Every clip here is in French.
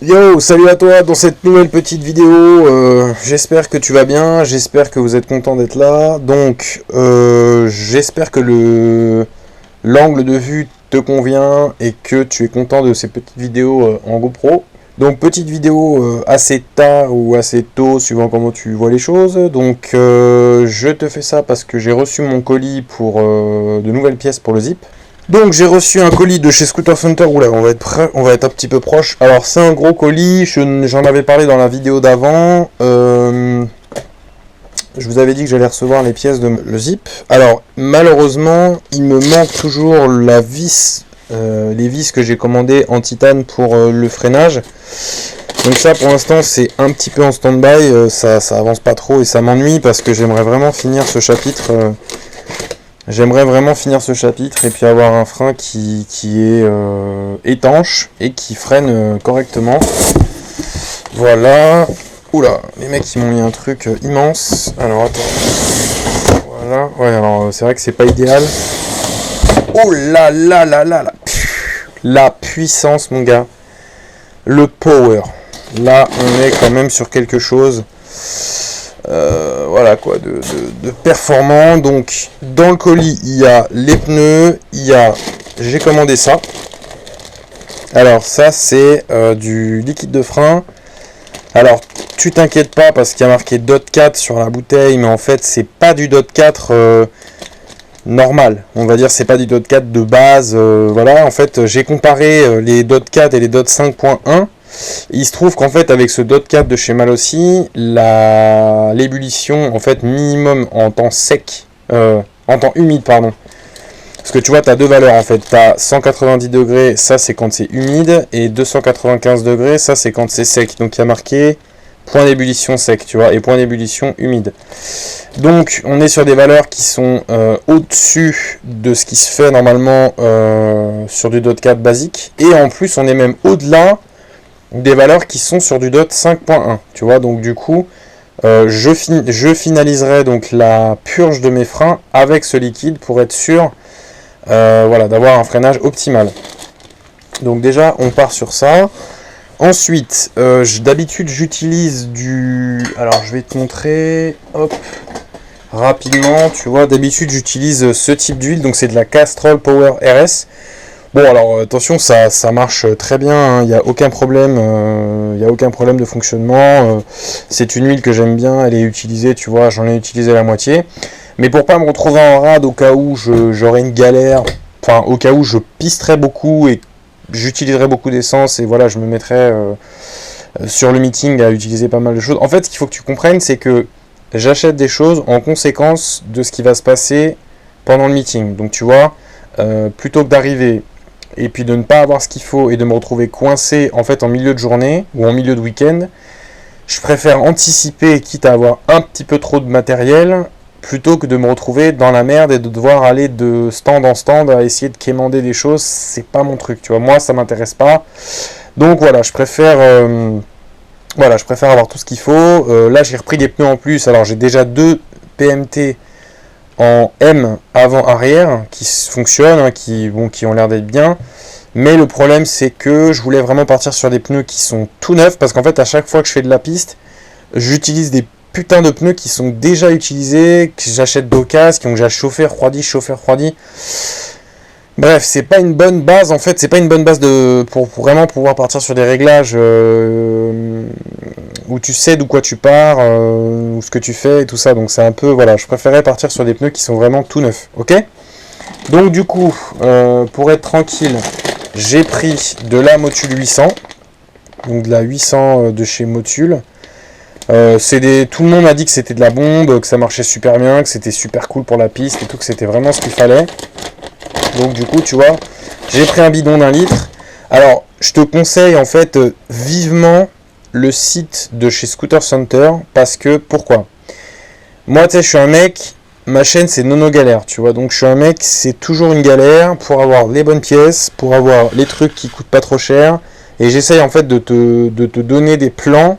Yo, salut à toi dans cette nouvelle petite vidéo. J'espère que tu vas bien, j'espère que vous êtes content d'être là. Donc, j'espère que l'angle de vue te convient et que tu es content de ces petites vidéos en GoPro. Donc, petite vidéo assez tard ou assez tôt, suivant comment tu vois les choses. Donc, je te fais ça parce que j'ai reçu mon colis pour de nouvelles pièces pour le zip. Donc j'ai reçu un colis de chez Scooter Center. Oula, on va être un petit peu proche. Alors c'est un gros colis, j'en avais parlé dans la vidéo d'avant. Je vous avais dit que j'allais recevoir les pièces de le zip. Alors malheureusement, il me manque toujours la vis, les vis que j'ai commandées en titane pour le freinage. Donc ça pour l'instant c'est un petit peu en stand-by, ça avance pas trop et ça m'ennuie parce que j'aimerais vraiment finir ce chapitre. J'aimerais vraiment finir ce chapitre et puis avoir un frein qui est étanche et qui freine correctement. Voilà. Oula, les mecs ils m'ont mis un truc immense. Alors attends. Voilà. Ouais, alors c'est vrai que c'est pas idéal. Oh là là là là là. La puissance mon gars. Le power. Là on est quand même sur quelque chose. Voilà quoi, de performant. Donc dans le colis il y a les pneus, j'ai commandé ça. Alors ça c'est du liquide de frein. Alors tu t'inquiètes pas parce qu'il y a marqué DOT 4 sur la bouteille, mais en fait c'est pas du DOT 4 normal, on va dire, c'est pas du DOT 4 de base. Voilà, en fait j'ai comparé les DOT 4 et les DOT 5.1. Il se trouve qu'en fait avec ce DOT 4 de chez Malossi, l'ébullition en fait minimum en temps sec, en temps humide pardon. Parce que tu vois, tu as deux valeurs en fait, tu as 190 degrés, ça c'est quand c'est humide, et 295 degrés, ça c'est quand c'est sec. Donc il y a marqué point d'ébullition sec, tu vois, et point d'ébullition humide. Donc on est sur des valeurs qui sont au-dessus de ce qui se fait normalement sur du DOT 4 basique, et en plus on est même au-delà des valeurs qui sont sur du DOT 5.1, tu vois. Donc du coup je finaliserai donc la purge de mes freins avec ce liquide pour être sûr voilà, d'avoir un freinage optimal. Donc déjà on part sur ça. Ensuite d'habitude j'utilise alors je vais te montrer hop rapidement, tu vois, d'habitude j'utilise ce type d'huile, donc c'est de la Castrol Power RS. Bon alors attention, ça marche très bien, hein, il n'y a aucun problème, de fonctionnement. C'est une huile que j'aime bien, elle est utilisée, tu vois, j'en ai utilisé la moitié. Mais pour pas me retrouver en rade au cas où j'aurais une galère, enfin au cas où je pisterais beaucoup et j'utiliserais beaucoup d'essence et voilà, je me mettrais sur le meeting à utiliser pas mal de choses. En fait, ce qu'il faut que tu comprennes, c'est que j'achète des choses en conséquence de ce qui va se passer pendant le meeting. Donc tu vois, plutôt que d'arriver et puis de ne pas avoir ce qu'il faut et de me retrouver coincé en fait en milieu de journée ou en milieu de week-end, je préfère anticiper, quitte à avoir un petit peu trop de matériel, plutôt que de me retrouver dans la merde et de devoir aller de stand en stand à essayer de quémander des choses. C'est pas mon truc, tu vois, moi ça m'intéresse pas. Donc voilà, je préfère avoir tout ce qu'il faut. Là j'ai repris des pneus en plus, alors j'ai déjà deux PMT en M avant-arrière qui fonctionnent, hein, qui ont l'air d'être bien. Mais le problème c'est que je voulais vraiment partir sur des pneus qui sont tout neufs, parce qu'en fait à chaque fois que je fais de la piste, j'utilise des putains de pneus qui sont déjà utilisés, que j'achète d'occasion, qui ont déjà chauffé, refroidi. Bref, c'est pas une bonne base en fait, c'est pas une bonne base pour vraiment pouvoir partir sur des réglages où tu sais d'où quoi tu pars, ou ce que tu fais et tout ça. Donc c'est un peu, voilà, je préférais partir sur des pneus qui sont vraiment tout neufs, ok. Donc du coup, pour être tranquille, j'ai pris de la Motul 800, donc de la 800 de chez Motul. Tout le monde a dit que c'était de la bombe, que ça marchait super bien, que c'était super cool pour la piste et tout, que c'était vraiment ce qu'il fallait. Donc du coup, tu vois, j'ai pris un bidon d'1 litre. Alors, je te conseille en fait vivement le site de chez Scooter Center, parce que, pourquoi ? Moi, tu sais, je suis un mec, ma chaîne c'est Nono Galère, tu vois, donc je suis un mec, c'est toujours une galère pour avoir les bonnes pièces, pour avoir les trucs qui coûtent pas trop cher, et j'essaye en fait de te donner des plans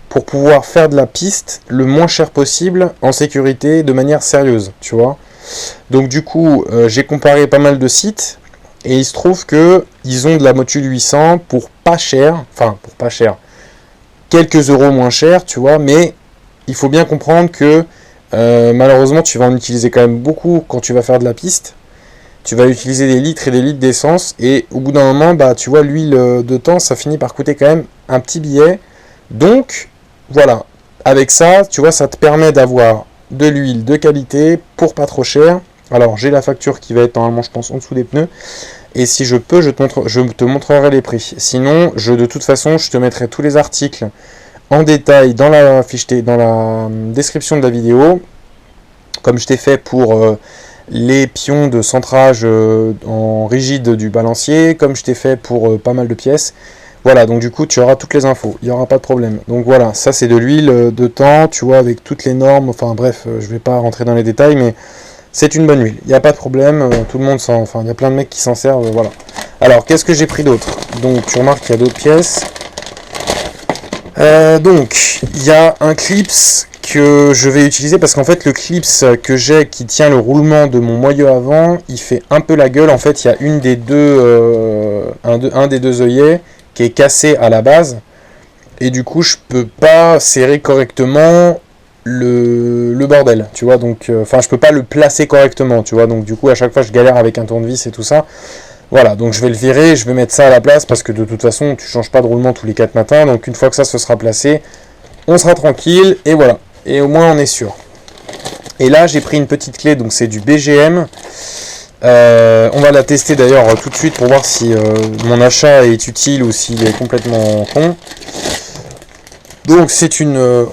pour pouvoir faire de la piste le moins cher possible, en sécurité, de manière sérieuse, tu vois. Donc du coup, j'ai comparé pas mal de sites, et il se trouve que ils ont de la Motul 800 pour pas cher, enfin pour pas cher, quelques euros moins cher, tu vois, mais il faut bien comprendre que malheureusement tu vas en utiliser quand même beaucoup quand tu vas faire de la piste. Tu vas utiliser des litres et des litres d'essence, et au bout d'un moment, bah tu vois, l'huile de temps, ça finit par coûter quand même un petit billet. Donc voilà, avec ça, tu vois, ça te permet d'avoir de l'huile de qualité pour pas trop cher. Alors j'ai la facture qui va être normalement, je pense, en dessous des pneus. Et si je peux, je te montrerai les prix. Sinon, de toute façon, je te mettrai tous les articles en détail dans la description de la vidéo, comme je t'ai fait pour les pions de centrage en rigide du balancier, comme je t'ai fait pour pas mal de pièces. Voilà, donc du coup, tu auras toutes les infos, il n'y aura pas de problème. Donc voilà, ça c'est de l'huile de temps, tu vois, avec toutes les normes, enfin bref, je vais pas rentrer dans les détails, mais c'est une bonne huile, il n'y a pas de problème, tout le monde enfin, il y a plein de mecs qui s'en servent, voilà. Alors, qu'est-ce que j'ai pris d'autre? Donc, tu remarques qu'il y a d'autres pièces. Donc, il y a un clips que je vais utiliser parce qu'en fait, le clips que j'ai qui tient le roulement de mon moyeu avant, il fait un peu la gueule. En fait, il y a une des deux, un des deux œillets qui est cassé à la base. Et du coup, je peux pas serrer correctement le bordel, tu vois, donc enfin je peux pas le placer correctement, tu vois, donc du coup à chaque fois je galère avec un tournevis et tout ça. Voilà, donc je vais le virer, je vais mettre ça à la place parce que de toute façon tu changes pas de roulement tous les 4 matins, donc une fois que ça se sera placé, on sera tranquille et voilà, et au moins on est sûr. Et là j'ai pris une petite clé, donc c'est du BGM. On va la tester d'ailleurs tout de suite pour voir si mon achat est utile ou s'il est complètement con. Donc c'est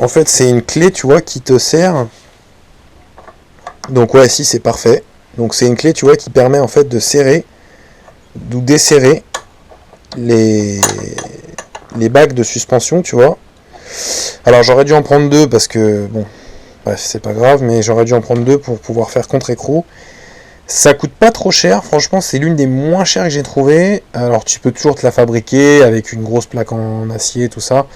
en fait c'est une clé, tu vois, qui te sert. Donc ouais, si, c'est parfait. Donc c'est une clé, tu vois, qui permet en fait de serrer ou desserrer les bacs de suspension, tu vois. Alors j'aurais dû en prendre deux parce que bon, bref, c'est pas grave, mais j'aurais dû en prendre deux pour pouvoir faire contre-écrou. Ça coûte pas trop cher, franchement c'est l'une des moins chères que j'ai trouvé. Alors tu peux toujours te la fabriquer avec une grosse plaque en acier, tout ça.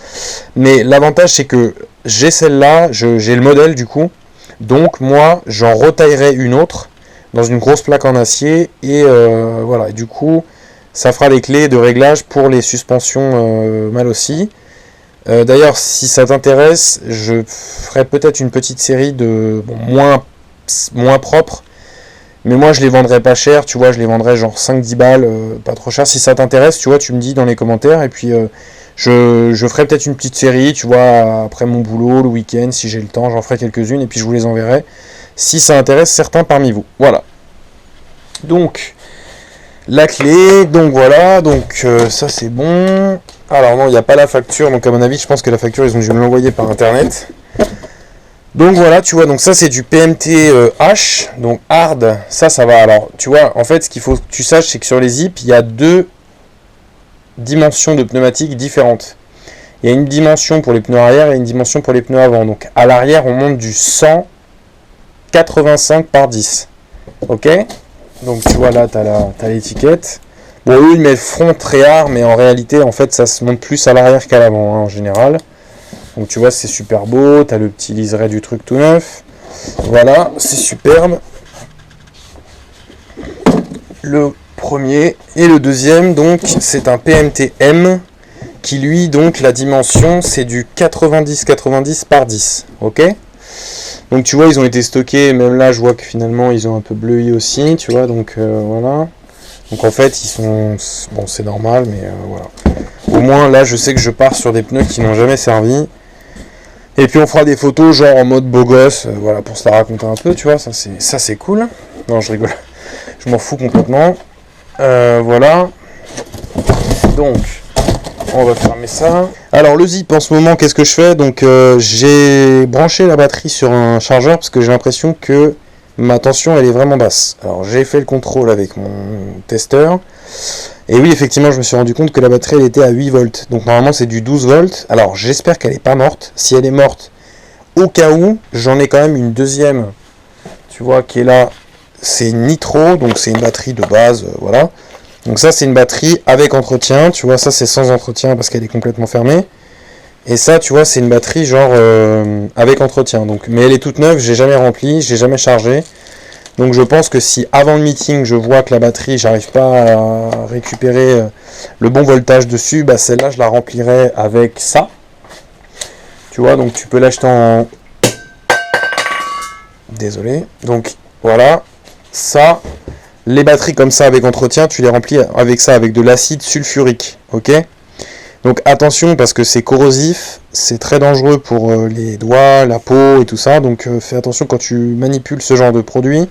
Mais l'avantage c'est que j'ai celle-là, j'ai le modèle du coup. Donc moi j'en retaillerai une autre dans une grosse plaque en acier. Et voilà, et du coup ça fera les clés de réglage pour les suspensions mal aussi. D'ailleurs si ça t'intéresse, je ferai peut-être une petite série de moins propres. Mais moi je les vendrais pas cher, tu vois, je les vendrais genre 5-10 balles, pas trop cher. Si ça t'intéresse, tu vois, tu me dis dans les commentaires. Et puis je ferai peut-être une petite série, tu vois, après mon boulot, le week-end, si j'ai le temps, j'en ferai quelques-unes. Et puis je vous les enverrai, si ça intéresse certains parmi vous. Voilà. Donc, la clé, donc voilà, donc ça c'est bon. Alors non, il n'y a pas la facture, donc à mon avis, je pense que la facture, ils ont dû me l'envoyer par internet. Donc voilà, tu vois, donc ça c'est du PMT H, donc hard, ça va. Alors, tu vois, en fait, ce qu'il faut que tu saches, c'est que sur les zips, il y a deux dimensions de pneumatiques différentes. Il y a une dimension pour les pneus arrière et une dimension pour les pneus avant. Donc à l'arrière, on monte du 185 par 10. Ok? Donc tu vois là, tu as l'étiquette. Bon, eux, ils mettent front très hard, mais en réalité, en fait, ça se monte plus à l'arrière qu'à l'avant, hein, en général. Donc tu vois, c'est super beau, tu as le petit liseré du truc tout neuf. Voilà, c'est superbe. Le premier et le deuxième, donc, c'est un PMT-M qui, lui, donc, la dimension, c'est du 90-90 par 10. Ok? Donc tu vois, ils ont été stockés, même là, je vois que finalement, ils ont un peu bleui aussi, tu vois, donc voilà. Donc en fait, ils sont... Bon, c'est normal, mais voilà. Au moins, là, je sais que je pars sur des pneus qui n'ont jamais servi. Et puis on fera des photos genre en mode beau gosse, voilà, pour se la raconter un peu, tu vois, ça c'est cool. Non, je rigole, je m'en fous complètement. Voilà. Donc, on va fermer ça. Alors le zip en ce moment, qu'est-ce que je fais? Donc j'ai branché la batterie sur un chargeur parce que j'ai l'impression que ma tension elle est vraiment basse. Alors j'ai fait le contrôle avec mon testeur. Et oui, effectivement, je me suis rendu compte que la batterie, elle était à 8 volts. Donc, normalement, c'est du 12 volts. Alors, j'espère qu'elle n'est pas morte. Si elle est morte, au cas où, j'en ai quand même une deuxième, tu vois, qui est là. C'est Nitro, donc c'est une batterie de base, voilà. Donc ça, c'est une batterie avec entretien. Tu vois, ça, c'est sans entretien parce qu'elle est complètement fermée. Et ça, tu vois, c'est une batterie genre avec entretien. Donc, mais elle est toute neuve, j'ai jamais rempli, j'ai jamais chargé. Donc je pense que si avant le meeting je vois que la batterie j'arrive pas à récupérer le bon voltage dessus, bah celle-là je la remplirai avec ça. Tu vois, donc tu peux l'acheter en... Désolé. Donc voilà, ça, les batteries comme ça avec entretien, tu les remplis avec ça, avec de l'acide sulfurique, ok? Donc attention parce que c'est corrosif, c'est très dangereux pour les doigts, la peau et tout ça, donc fais attention quand tu manipules ce genre de produit.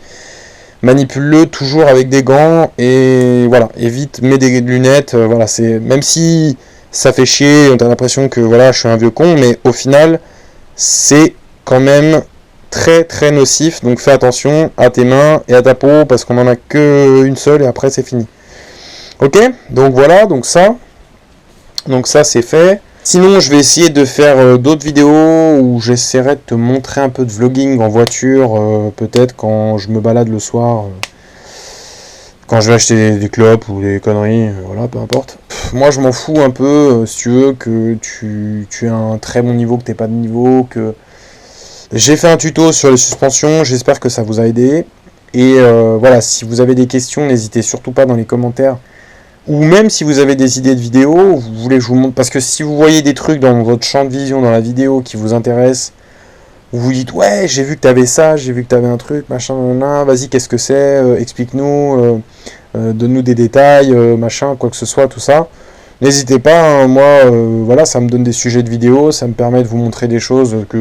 Manipule-le toujours avec des gants et voilà, évite, mets des lunettes, voilà, c'est même si ça fait chier, on a l'impression que voilà, je suis un vieux con, mais au final, c'est quand même très très nocif, donc fais attention à tes mains et à ta peau parce qu'on en a qu'une seule et après c'est fini. Ok, donc voilà, donc ça c'est fait. Sinon, je vais essayer de faire d'autres vidéos où j'essaierai de te montrer un peu de vlogging en voiture, peut-être quand je me balade le soir, quand je vais acheter des clopes ou des conneries, voilà, peu importe. Moi, je m'en fous un peu, si tu veux, que tu aies un très bon niveau, que tu n'aies pas de niveau, que... J'ai fait un tuto sur les suspensions, j'espère que ça vous a aidé. Et voilà, si vous avez des questions, n'hésitez surtout pas dans les commentaires. Ou même si vous avez des idées de vidéos, vous voulez que je vous montre, parce que si vous voyez des trucs dans votre champ de vision, dans la vidéo qui vous intéressent, vous vous dites ouais j'ai vu que tu avais ça, j'ai vu que tu avais un truc, machin, vas-y qu'est-ce que c'est, explique-nous, donne-nous des détails, machin, quoi que ce soit, tout ça. N'hésitez pas, hein, moi voilà, ça me donne des sujets de vidéo, ça me permet de vous montrer des choses que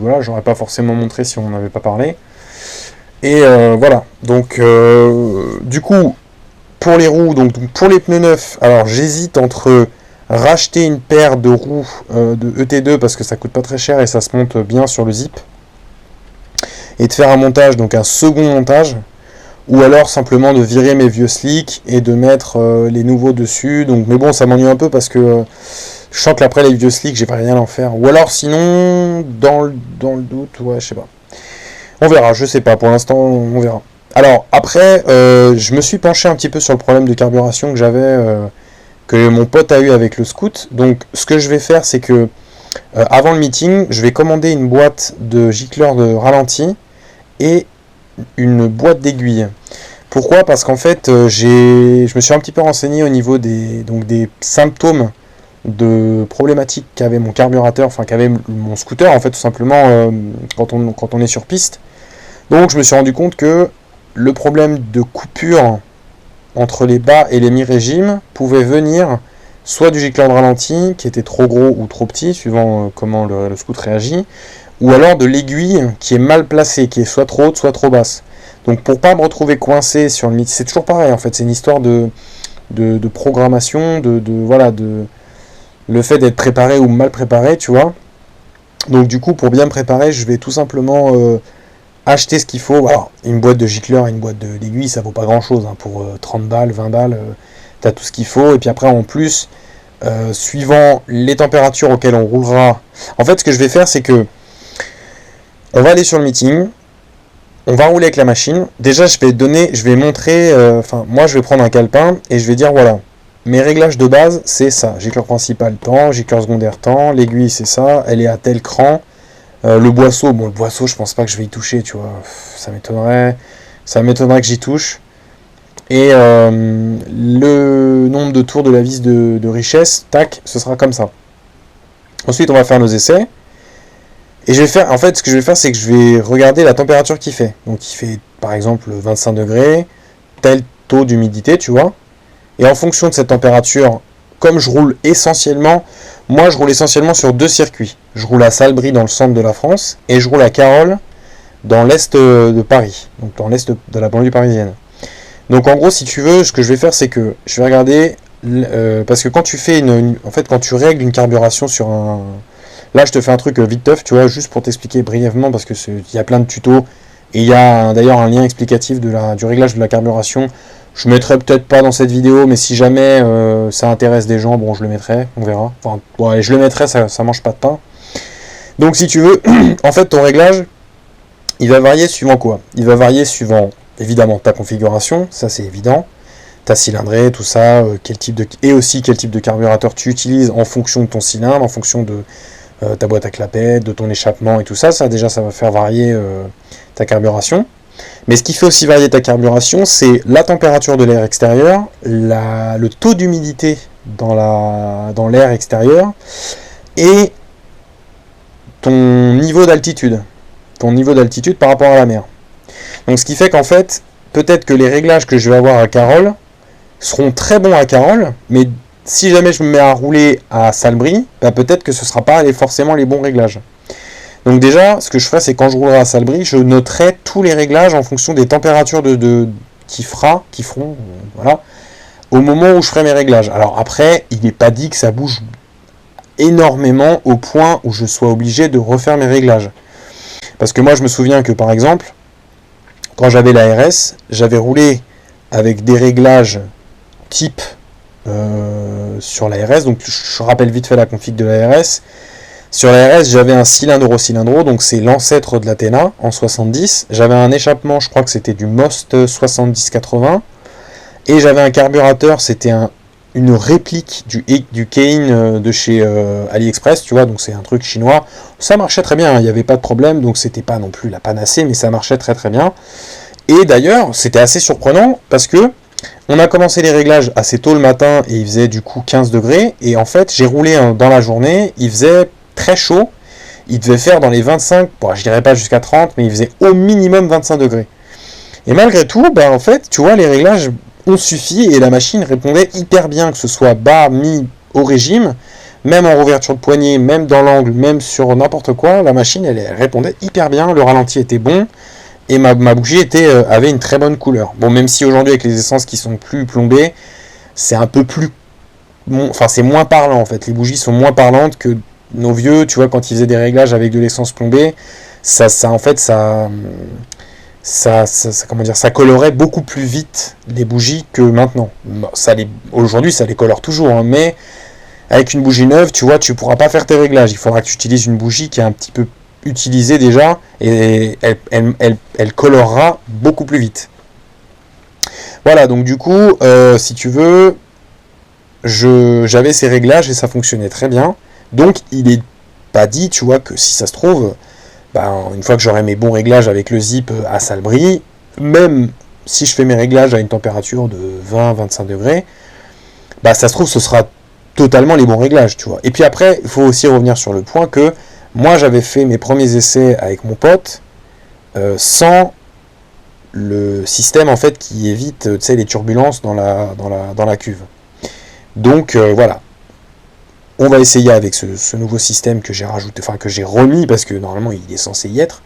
voilà, j'aurais pas forcément montré si on n'avait pas parlé. Et voilà, donc du coup, pour les roues, donc pour les pneus neufs, alors j'hésite entre racheter une paire de roues de ET2 parce que ça coûte pas très cher et ça se monte bien sur le zip, et de faire un montage, donc un second montage, ou alors simplement de virer mes vieux slicks et de mettre les nouveaux dessus. Donc, mais bon, ça m'ennuie un peu parce que je sens qu'après les vieux slicks, j'ai pas rien à en faire. Ou alors sinon, dans le doute, ouais, je sais pas. On verra, je sais pas, pour l'instant, on verra. Alors, après, je me suis penché un petit peu sur le problème de carburation que j'avais, que mon pote a eu avec le Scoot. Donc, ce que je vais faire, c'est que, avant le meeting, je vais commander une boîte de gicleurs de ralenti et une boîte d'aiguilles. Pourquoi? Parce qu'en fait, je me suis un petit peu renseigné au niveau des symptômes de problématiques qu'avait mon carburateur, enfin qu'avait mon scooter, en fait, tout simplement, quand on est sur piste. Donc, je me suis rendu compte que le problème de coupure entre les bas et les mi-régimes pouvait venir soit du gicleur de ralenti qui était trop gros ou trop petit, suivant comment le scoot réagit, ou alors de l'aiguille qui est mal placée, qui est soit trop haute, soit trop basse. Donc pour pas me retrouver coincé sur le meeting, c'est toujours pareil en fait, c'est une histoire de programmation, voilà, le fait d'être préparé ou mal préparé, tu vois. Donc du coup, pour bien me préparer, je vais tout simplement acheter ce qu'il faut. Alors, une boîte de gicleur et une boîte d'aiguille, ça vaut pas grand chose, hein. Pour 30 balles, 20 balles, t'as tout ce qu'il faut. Et puis après, en plus, suivant les températures auxquelles on roulera, en fait, ce que je vais faire, c'est que on va aller sur le meeting, on va rouler avec la machine. Déjà, je vais montrer, moi, je vais prendre un calepin et je vais dire, voilà, mes réglages de base, c'est ça. Gicleur principal, temps, gicleur secondaire, temps, l'aiguille, c'est ça, elle est à tel cran. Le boisseau, je pense pas que je vais y toucher, tu vois, ça m'étonnerait que j'y touche. Et le nombre de tours de la vis de richesse, tac, ce sera comme ça. Ensuite, on va faire nos essais. Et ce que je vais faire, c'est que je vais regarder la température qu'il fait. Donc, il fait, par exemple, 25 degrés, tel taux d'humidité, tu vois. Et en fonction de cette température, comme je roule essentiellement sur 2 circuits. Je roule à Salbris dans le centre de la France et je roule à Carolles dans l'est de Paris, donc dans l'est de la banlieue parisienne. Donc en gros, si tu veux, ce que je vais faire, c'est que je vais regarder, parce que quand tu fais quand tu règles une carburation sur un... Là, je te fais un truc vite teuf, tu vois, juste pour t'expliquer brièvement, parce que il y a plein de tutos, et il y a d'ailleurs un lien explicatif du réglage de la carburation. Je mettrai peut-être pas dans cette vidéo, mais si jamais ça intéresse des gens, bon, je le mettrai, on verra. Enfin, ouais, je le mettrai, ça mange pas de pain. Donc, si tu veux, en fait, ton réglage, il va varier suivant quoi? Il va varier suivant, évidemment, ta configuration, ça c'est évident, ta cylindrée, tout ça, et aussi quel type de carburateur tu utilises en fonction de ton cylindre, en fonction de ta boîte à clapets, de ton échappement et tout ça. Ça, déjà, ça va faire varier ta carburation. Mais ce qui fait aussi varier ta carburation, c'est la température de l'air extérieur, le taux d'humidité dans l'air extérieur, et ton niveau d'altitude. Ton niveau d'altitude par rapport à la mer. Donc ce qui fait qu'en fait, peut-être que les réglages que je vais avoir à Carole seront très bons à Carole, mais si jamais je me mets à rouler à Salbris, bah peut-être que ce ne sera pas forcément les bons réglages. Donc déjà, ce que je ferai, c'est quand je roulerai à Salbris, je noterai tous les réglages en fonction des températures qui feront, voilà, au moment où je ferai mes réglages. Alors après, il n'est pas dit que ça bouge énormément au point où je sois obligé de refaire mes réglages. Parce que moi, je me souviens que, par exemple, quand j'avais la RS, j'avais roulé avec des réglages type sur la RS. Donc, je rappelle vite fait la config de la RS. Sur la RS, j'avais un cylindro, donc c'est l'ancêtre de l'Athena en 70. J'avais un échappement, je crois que c'était du Most 7080. Et j'avais un carburateur, c'était une réplique du Kane de chez AliExpress, tu vois, donc c'est un truc chinois. Ça marchait très bien, il n'y avait pas de problème, donc c'était pas non plus la panacée, mais ça marchait très très bien. Et d'ailleurs, c'était assez surprenant parce que on a commencé les réglages assez tôt le matin et il faisait du coup 15 degrés. Et en fait, j'ai roulé dans la journée, il faisait très chaud. Il devait faire dans les 25, bon, je dirais pas jusqu'à 30, mais il faisait au minimum 25 degrés. Et malgré tout, bah, en fait, tu vois, les réglages ont suffi et la machine répondait hyper bien, que ce soit bas, mis au régime, même en ouverture de poignée, même dans l'angle, même sur n'importe quoi, la machine, elle répondait hyper bien, le ralenti était bon. Et ma bougie avait une très bonne couleur. Bon, même si aujourd'hui, avec les essences qui sont plus plombées, c'est un peu plus... Enfin, c'est moins parlant, en fait. Les bougies sont moins parlantes que nos vieux, tu vois, quand ils faisaient des réglages avec de l'essence plombée. Ça colorait beaucoup plus vite les bougies que maintenant. Bon, aujourd'hui, ça les colore toujours, hein, mais avec une bougie neuve, tu vois, tu pourras pas faire tes réglages. Il faudra que tu utilises une bougie qui est un petit peu utilisée déjà et elle colorera beaucoup plus vite. Voilà, donc du coup, si tu veux, j'avais ces réglages et ça fonctionnait très bien. Donc il est pas dit, tu vois, que si ça se trouve, une fois que j'aurai mes bons réglages avec le zip à Salbris, même si je fais mes réglages à une température de 20-25 degrés, ça se trouve ce sera totalement les bons réglages, tu vois. Et puis après, il faut aussi revenir sur le point que moi j'avais fait mes premiers essais avec mon pote sans le système en fait qui évite, tu sais, les turbulences dans la cuve. Donc voilà. On va essayer avec ce nouveau système que j'ai rajouté, enfin que j'ai remis parce que normalement il est censé y être.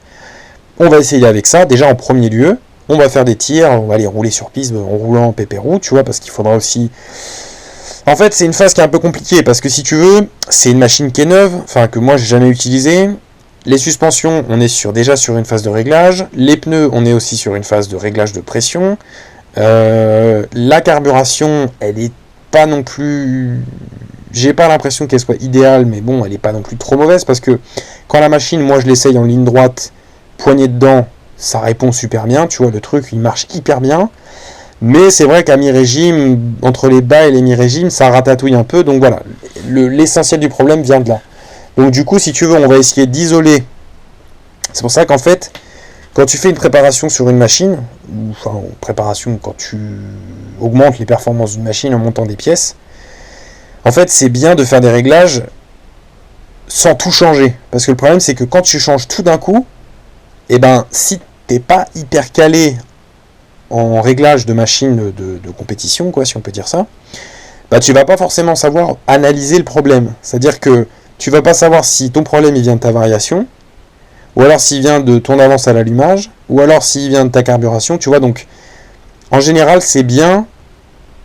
On va essayer avec ça. Déjà en premier lieu, on va faire des tirs, on va aller rouler sur piste en roulant pépérou, tu vois, parce qu'il faudra aussi... En fait, c'est une phase qui est un peu compliquée parce que si tu veux, c'est une machine qui est neuve, enfin que moi j'ai jamais utilisée. Les suspensions, on est déjà sur une phase de réglage. Les pneus, on est aussi sur une phase de réglage de pression. La carburation, elle est pas non plus... J'ai pas l'impression qu'elle soit idéale, mais bon, elle est pas non plus trop mauvaise parce que quand la machine, moi je l'essaye en ligne droite, poignée dedans, ça répond super bien, tu vois, le truc il marche hyper bien. Mais c'est vrai qu'à mi-régime, entre les bas et les mi-régimes, ça ratatouille un peu, donc voilà, l'essentiel du problème vient de là. Donc du coup, si tu veux, on va essayer d'isoler. C'est pour ça qu'en fait, quand tu fais une préparation sur une machine, enfin préparation quand tu augmentes les performances d'une machine en montant des pièces, en fait, c'est bien de faire des réglages sans tout changer. Parce que le problème, c'est que quand tu changes tout d'un coup, si t'es pas hyper calé en réglage de machine de compétition, quoi, si on peut dire ça, tu vas pas forcément savoir analyser le problème. C'est-à-dire que tu vas pas savoir si ton problème il vient de ta variation, ou alors s'il vient de ton avance à l'allumage, ou alors s'il vient de ta carburation, tu vois. Donc, en général, c'est bien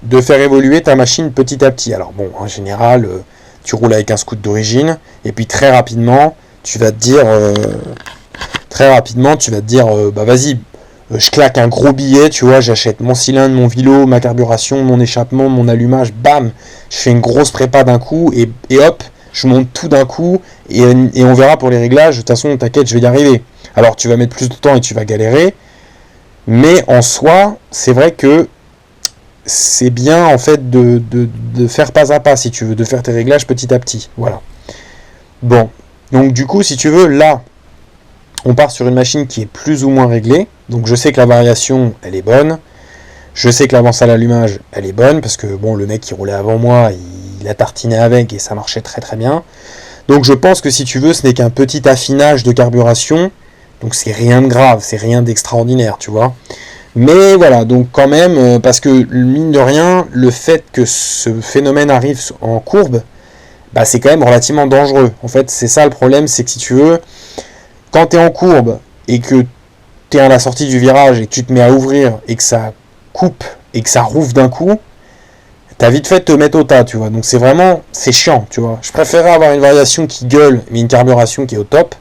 de faire évoluer ta machine petit à petit. Alors bon, en général, tu roules avec un scoot d'origine, et puis très rapidement, tu vas te dire, vas-y, je claque un gros billet, tu vois, j'achète mon cylindre, mon vilo, ma carburation, mon échappement, mon allumage, bam, je fais une grosse prépa d'un coup, et hop, je monte tout d'un coup, et on verra pour les réglages. De toute façon, t'inquiète, je vais y arriver. Alors tu vas mettre plus de temps et tu vas galérer, mais en soi, c'est vrai que c'est bien en fait de faire pas à pas, si tu veux, de faire tes réglages petit à petit. Voilà. Bon, donc du coup, si tu veux, là, on part sur une machine qui est plus ou moins réglée. Donc je sais que la variation, elle est bonne. Je sais que l'avance à l'allumage, elle est bonne, parce que bon, le mec qui roulait avant moi, il a tartiné avec et ça marchait très très bien. Donc je pense que si tu veux, ce n'est qu'un petit affinage de carburation. Donc c'est rien de grave, c'est rien d'extraordinaire, tu vois. Mais voilà, donc quand même, parce que mine de rien, le fait que ce phénomène arrive en courbe, bah c'est quand même relativement dangereux. En fait, c'est ça le problème, c'est que si tu veux, quand tu es en courbe et que tu es à la sortie du virage et que tu te mets à ouvrir et que ça coupe et que ça rouvre d'un coup, t'as vite fait de te mettre au tas, tu vois. Donc c'est vraiment, c'est chiant, tu vois. Je préférerais avoir une variation qui gueule, mais une carburation qui est au top,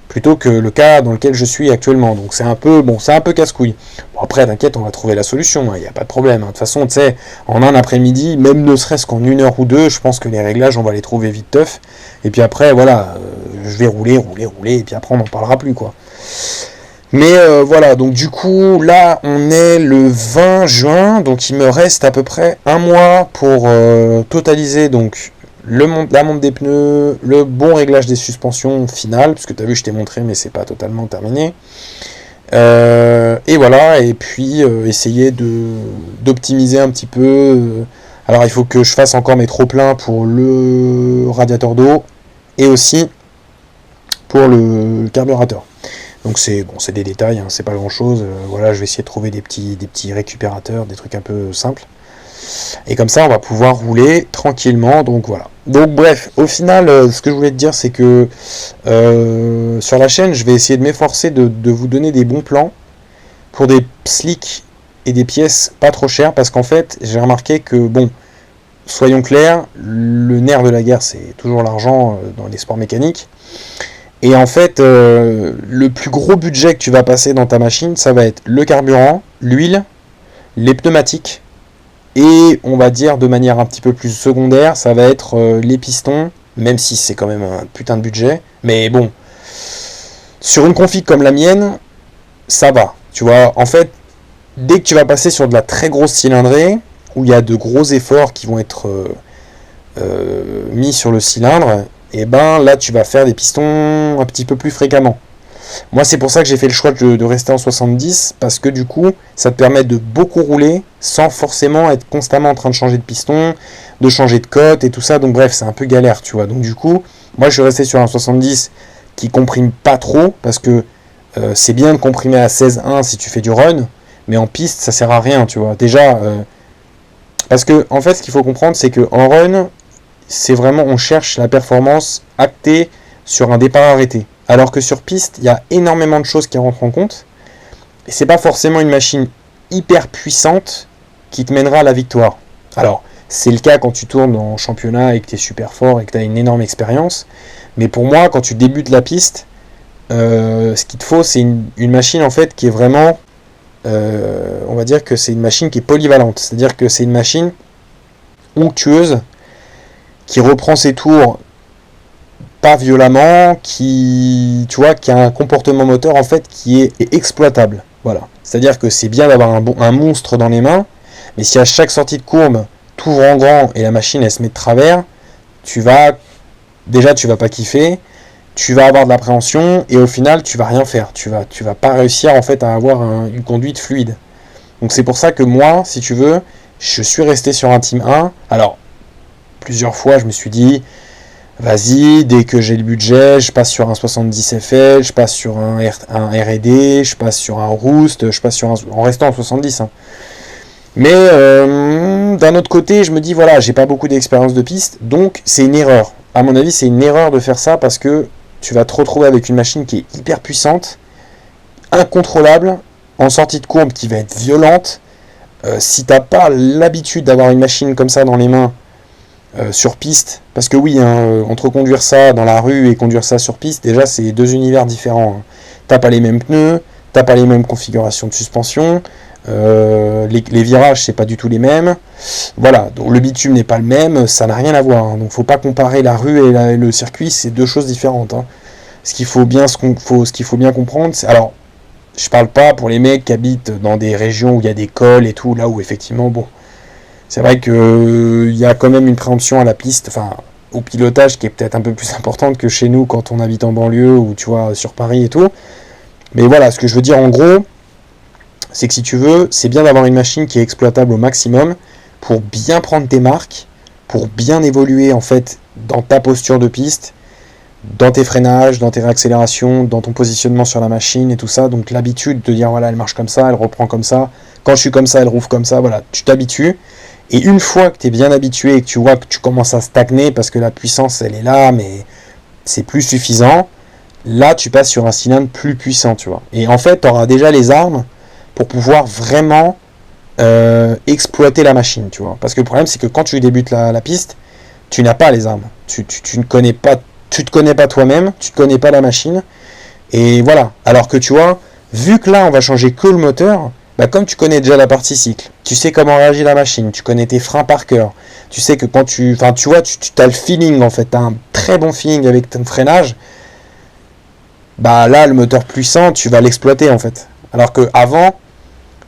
plutôt que le cas dans lequel je suis actuellement. Donc c'est un peu, bon, c'est un peu casse-couille. Bon, après, t'inquiète, on va trouver la solution, il n'y a pas de problème. De toute façon, tu sais, en un après-midi, même ne serait-ce qu'en 1 heure ou 2, je pense que les réglages, on va les trouver vite teuf. Et puis après, voilà, je vais rouler, et puis après, on n'en parlera plus, quoi. Mais voilà, donc du coup, là, on est le 20 juin, donc il me reste à peu près un mois pour totaliser donc la monte des pneus, le bon réglage des suspensions final, parce que tu as vu, je t'ai montré, mais c'est pas totalement terminé. Et voilà, et puis essayer d'optimiser un petit peu. Alors, il faut que je fasse encore mes trop-pleins pour le radiateur d'eau et aussi pour le carburateur. Donc c'est bon, c'est des détails, hein, c'est pas grand chose. Voilà, je vais essayer de trouver des petits récupérateurs, des trucs un peu simples. Et comme ça, on va pouvoir rouler tranquillement. Donc voilà. Donc bref, au final, ce que je voulais te dire, c'est que sur la chaîne, je vais essayer de m'efforcer de vous donner des bons plans pour des slicks et des pièces pas trop chères, parce qu'en fait, j'ai remarqué que bon, soyons clairs, le nerf de la guerre, c'est toujours l'argent dans les sports mécaniques. Et en fait, le plus gros budget que tu vas passer dans ta machine, ça va être le carburant, l'huile, les pneumatiques, et on va dire de manière un petit peu plus secondaire, ça va être les pistons, même si c'est quand même un putain de budget. Mais bon, sur une config comme la mienne, ça va. Tu vois, en fait, dès que tu vas passer sur de la très grosse cylindrée, où il y a de gros efforts qui vont être mis sur le cylindre, et ben là tu vas faire des pistons un petit peu plus fréquemment. Moi c'est pour ça que j'ai fait le choix de rester en 70, parce que du coup ça te permet de beaucoup rouler sans forcément être constamment en train de changer de piston, de changer de cote et tout ça. Donc bref, c'est un peu galère, tu vois. Donc du coup moi je suis resté sur un 70 qui comprime pas trop, parce que c'est bien de comprimer à 16.1 si tu fais du run, mais en piste ça sert à rien, tu vois. Déjà parce que en fait ce qu'il faut comprendre, c'est que en run, c'est vraiment, on cherche la performance actée sur un départ arrêté. Alors que sur piste, il y a énormément de choses qui rentrent en compte. Et c'est pas forcément une machine hyper puissante qui te mènera à la victoire. Alors, c'est le cas quand tu tournes en championnat et que tu es super fort et que tu as une énorme expérience. Mais pour moi, quand tu débutes la piste, ce qu'il te faut, c'est une machine en fait qui est vraiment, on va dire que c'est une machine qui est polyvalente. C'est-à-dire que c'est une machine onctueuse, qui reprend ses tours pas violemment, qui, tu vois, qui a un comportement moteur en fait qui est exploitable. Voilà. C'est-à-dire que c'est bien d'avoir un monstre dans les mains, mais si à chaque sortie de courbe, tout ouvre en grand et la machine elle se met de travers, tu vas pas kiffer, tu vas avoir de l'appréhension et au final tu vas rien faire. Tu vas pas réussir en fait à avoir une conduite fluide. Donc c'est pour ça que moi, si tu veux, je suis resté sur un Team 1. Alors plusieurs fois, je me suis dit, vas-y, dès que j'ai le budget, je passe sur un 70 FL, je passe sur un R&D, je passe sur un Roost, je passe sur en restant en 70. Hein. Mais d'un autre côté, je me dis, voilà, j'ai pas beaucoup d'expérience de piste, donc c'est une erreur. À mon avis, c'est une erreur de faire ça, parce que tu vas te retrouver avec une machine qui est hyper puissante, incontrôlable, en sortie de courbe qui va être violente. Si t'as pas l'habitude d'avoir une machine comme ça dans les mains, sur piste, parce que oui, hein, entre conduire ça dans la rue et conduire ça sur piste, déjà c'est deux univers différents. Hein. T'as pas les mêmes pneus, t'as pas les mêmes configurations de suspension, les virages c'est pas du tout les mêmes. Voilà, donc le bitume n'est pas le même, ça n'a rien à voir. Hein. Donc faut pas comparer la rue et le circuit, c'est deux choses différentes. Hein. Ce qu'il faut bien comprendre, c'est, alors je parle pas pour les mecs qui habitent dans des régions où il y a des cols et tout, là où effectivement bon. C'est vrai qu'il y a quand même une préemption à la piste, enfin, au pilotage qui est peut-être un peu plus importante que chez nous quand on habite en banlieue ou tu vois sur Paris et tout. Mais voilà, ce que je veux dire en gros, c'est que si tu veux, c'est bien d'avoir une machine qui est exploitable au maximum pour bien prendre tes marques, pour bien évoluer en fait dans ta posture de piste, dans tes freinages, dans tes réaccélérations, dans ton positionnement sur la machine et tout ça. Donc l'habitude de dire voilà, elle marche comme ça, elle reprend comme ça, quand je suis comme ça, elle rouvre comme ça, voilà, tu t'habitues. Et une fois que tu es bien habitué et que tu vois que tu commences à stagner parce que la puissance elle est là, mais c'est plus suffisant, là tu passes sur un cylindre plus puissant, tu vois. Et en fait, tu auras déjà les armes pour pouvoir vraiment exploiter la machine, tu vois. Parce que le problème, c'est que quand tu débutes la piste, tu n'as pas les armes. Tu ne connais pas, tu te connais pas toi-même, tu ne connais pas la machine. Et voilà. Alors que tu vois, vu que là, on va changer que le moteur, bah, comme tu connais déjà la partie cycle, tu sais comment réagit la machine, tu connais tes freins par cœur, tu sais que quand tu... Enfin, tu vois, tu as le feeling, en fait, tu as un très bon feeling avec ton freinage, bah là, le moteur puissant, tu vas l'exploiter, en fait. Alors que avant,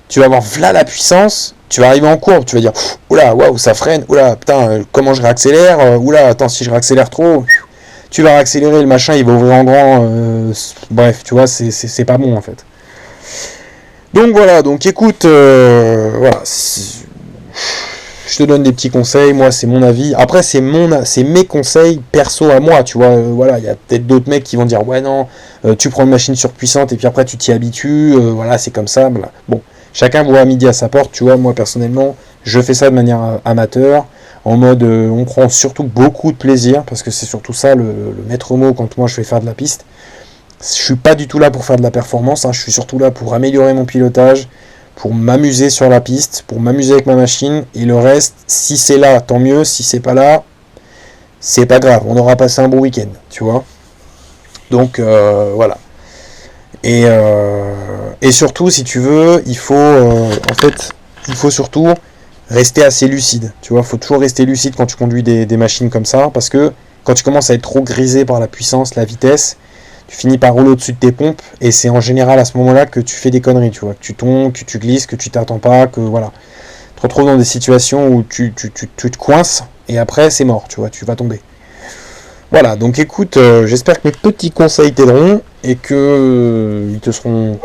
tu vas avoir là la puissance, tu vas arriver en courbe, tu vas dire oula, waouh, ça freine, oula, putain, comment je réaccélère, oula, attends, si je réaccélère trop, tu vas réaccélérer, le machin, il va ouvrir en grand, bref, tu vois, c'est pas bon en fait. Donc voilà, donc écoute, voilà, je te donne des petits conseils, moi c'est mon avis, après c'est mes conseils perso à moi, tu vois, voilà, il y a peut-être d'autres mecs qui vont dire ouais non, tu prends une machine surpuissante et puis après tu t'y habitues, voilà, c'est comme ça, voilà. Bon. Chacun voit à midi à sa porte, tu vois, moi personnellement, je fais ça de manière amateur, en mode, on prend surtout beaucoup de plaisir, parce que c'est surtout ça le maître mot quand moi je vais faire de la piste. Je suis pas du tout là pour faire de la performance, hein, je suis surtout là pour améliorer mon pilotage, pour m'amuser sur la piste, pour m'amuser avec ma machine, et le reste, si c'est là, tant mieux, si c'est pas là, c'est pas grave, on aura passé un bon week-end, tu vois. Donc, voilà. Et surtout, si tu veux, il faut surtout rester assez lucide. Tu vois, il faut toujours rester lucide quand tu conduis des machines comme ça, parce que quand tu commences à être trop grisé par la puissance, la vitesse, tu finis par rouler au-dessus de tes pompes, et c'est en général à ce moment-là que tu fais des conneries, tu vois, que tu tombes, que tu glisses, que tu t'attends pas, que voilà. Tu te retrouves dans des situations où tu te coinces, et après c'est mort, tu vois, tu vas tomber. Voilà, donc écoute, j'espère que mes petits conseils t'aideront et que ils te seront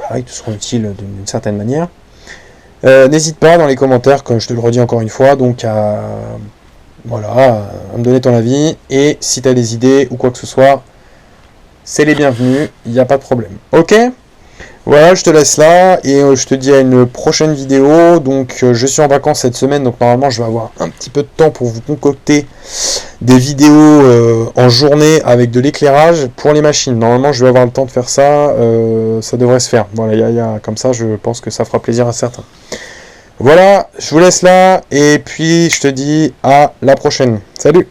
utiles d'une certaine manière. N'hésite pas dans les commentaires, comme je te le redis encore une fois, donc à me donner ton avis. Et si tu as des idées ou quoi que ce soit, c'est les bienvenus, il n'y a pas de problème. Ok ? Voilà, je te laisse là et je te dis à une prochaine vidéo. Donc je suis en vacances cette semaine, donc normalement je vais avoir un petit peu de temps pour vous concocter des vidéos en journée avec de l'éclairage pour les machines. Normalement je vais avoir le temps de faire ça, ça devrait se faire. Voilà, comme ça je pense que ça fera plaisir à certains. Voilà, je vous laisse là et puis je te dis à la prochaine. Salut!